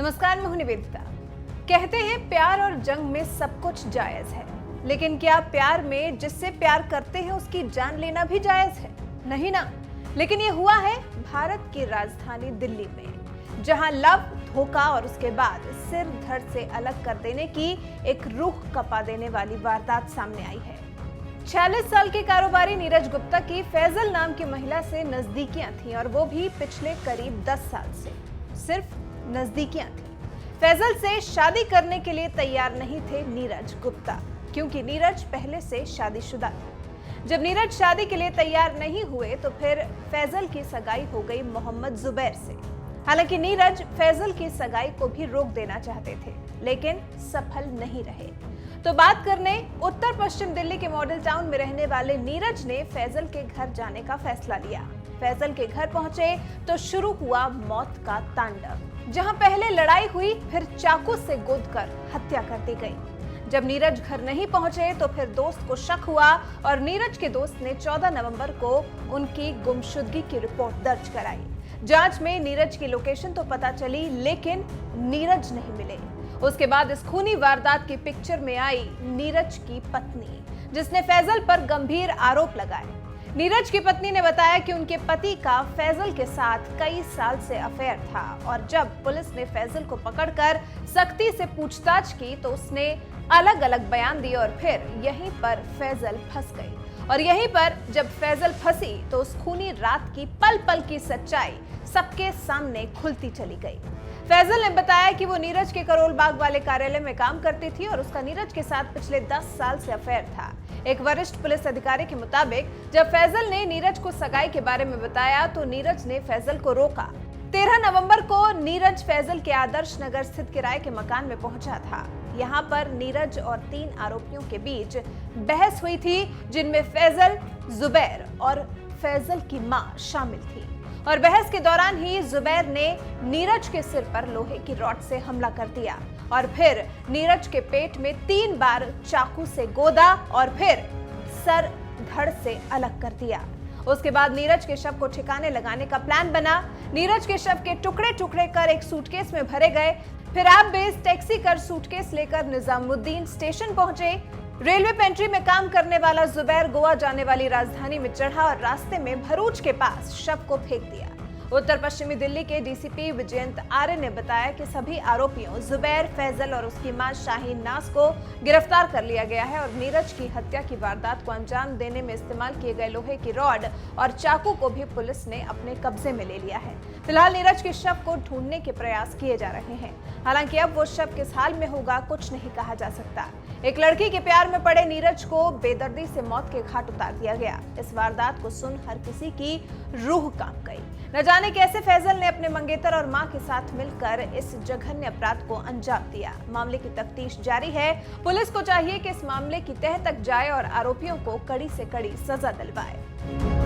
नमस्कार, मैं हूं निवेदिता। कहते हैं प्यार और जंग में सब कुछ जायज है, लेकिन क्या प्यार में जिससे प्यार करते हैं उसकी जान लेना भी जायज है? नहीं ना। लेकिन ये हुआ है भारत की राजधानी दिल्ली में, जहां लव, धोखा और उसके बाद सिर धड़ से अलग कर देने की एक रूह कपा देने वाली वारदात सामने आई है। 46 साल के कारोबारी नीरज गुप्ता की फैजल नाम की महिला से नजदीकियां थीं, और वो भी पिछले करीब 10 साल से। सिर्फ नजदीकियां थी। फैजल से शादी करने के लिए तैयार नहीं थे नीरज गुप्ता, क्योंकि नीरज पहले से शादीशुदा थे। जब नीरज शादी के लिए तैयार नहीं हुए तो फिर फैजल की सगाई हो गई मोहम्मद जुबैर से। हालांकि नीरज फैजल की सगाई को भी रोक देना चाहते थे, लेकिन सफल नहीं रहे। तो बात करने उत्तर पश्चिम दिल्ली के मॉडल टाउन में रहने वाले नीरज ने फैजल के घर जाने का फैसला लिया। फैजल के घर पहुंचे तो शुरू हुआ मौत का तांडव। जहां पहले लड़ाई हुई, फिर चाकू से गोदकर हत्या कर दी गई। जब नीरज घर नहीं पहुंचे तो फिर दोस्त को शक हुआ और नीरज के दोस्त ने 14 नवंबर को उनकी गुमशुदगी की रिपोर्ट दर्ज कराई। जांच में नीरज की लोकेशन तो पता चली, लेकिन नीरज नहीं मिले। उसके बाद इस खूनी वारदात की पिक्चर में आई नीरज की पत्नी, जिसने फैजल पर गंभीर आरोप लगाए। नीरज की पत्नी ने बताया कि उनके पति का फैजल के साथ कई साल से अफेयर था, और जब पुलिस ने फैजल को पकड़कर सख्ती से पूछताछ की तो उसने अलग अलग बयान दिए, और फिर यहीं पर फैजल फंस गई। और यहीं पर जब फैजल फंसी तो उस खूनी रात की पल पल की सच्चाई सबके सामने खुलती चली गई। फैजल ने बताया कि वो नीरज के करोल बाग वाले कार्यालय में काम करती थी और उसका नीरज के साथ पिछले 10 साल से अफेयर था। एक वरिष्ठ पुलिस अधिकारी के मुताबिक जब फैजल ने नीरज को सगाई के बारे में बताया तो नीरज ने फैजल को रोका। 13 नवंबर को नीरज फैजल के आदर्श नगर स्थित किराए के मकान में पहुंचा था। यहाँ पर नीरज और 3 आरोपियों के बीच बहस हुई थी, जिनमें फैजल, जुबैर और फैजल की मां शामिल थी। और बहस के दौरान ही जुबैर ने नीरज के सिर पर लोहे की रॉड से हमला कर दिया, और फिर नीरज के पेट में 3 बार चाकू से गोदा और फिर सर धड़ से अलग कर दिया। उसके बाद नीरज के शव को ठिकाने लगाने का प्लान बना। नीरज के शव के टुकड़े टुकड़े कर एक सूटकेस में भरे गए। फिर ऐप बेस्ड टैक्सी कर सूटकेस लेकर निजामुद्दीन स्टेशन पहुंचे। रेलवे पेंट्री में काम करने वाला जुबैर गोवा जाने वाली राजधानी में चढ़ा और रास्ते में भरूच के पास शव को फेंक दिया। उत्तर पश्चिमी दिल्ली के डीसीपी विजयंत आर्य ने बताया कि सभी आरोपियों जुबैर, फैजल और उसकी मां शाहीन नाज को गिरफ्तार कर लिया गया है, और नीरज की हत्या की वारदात को अंजाम देने में इस्तेमाल किए गए लोहे की रॉड और चाकू को भी पुलिस ने अपने कब्जे में ले लिया है। फिलहाल नीरज के शव को ढूंढने के प्रयास किए जा रहे हैं। हालांकि अब वो शव किस हाल में होगा, कुछ नहीं कहा जा सकता। एक लड़की के प्यार में पड़े नीरज को बेदर्दी से मौत के घाट उतार दिया गया। इस वारदात को सुन हर किसी की रूह कांप गई। न जाने कैसे फैजल ने अपने मंगेतर और मां के साथ मिलकर इस जघन्य अपराध को अंजाम दिया। मामले की तफ्तीश जारी है। पुलिस को चाहिए कि इस मामले की तह तक जाए और आरोपियों को कड़ी से कड़ी सजा दिलवाए।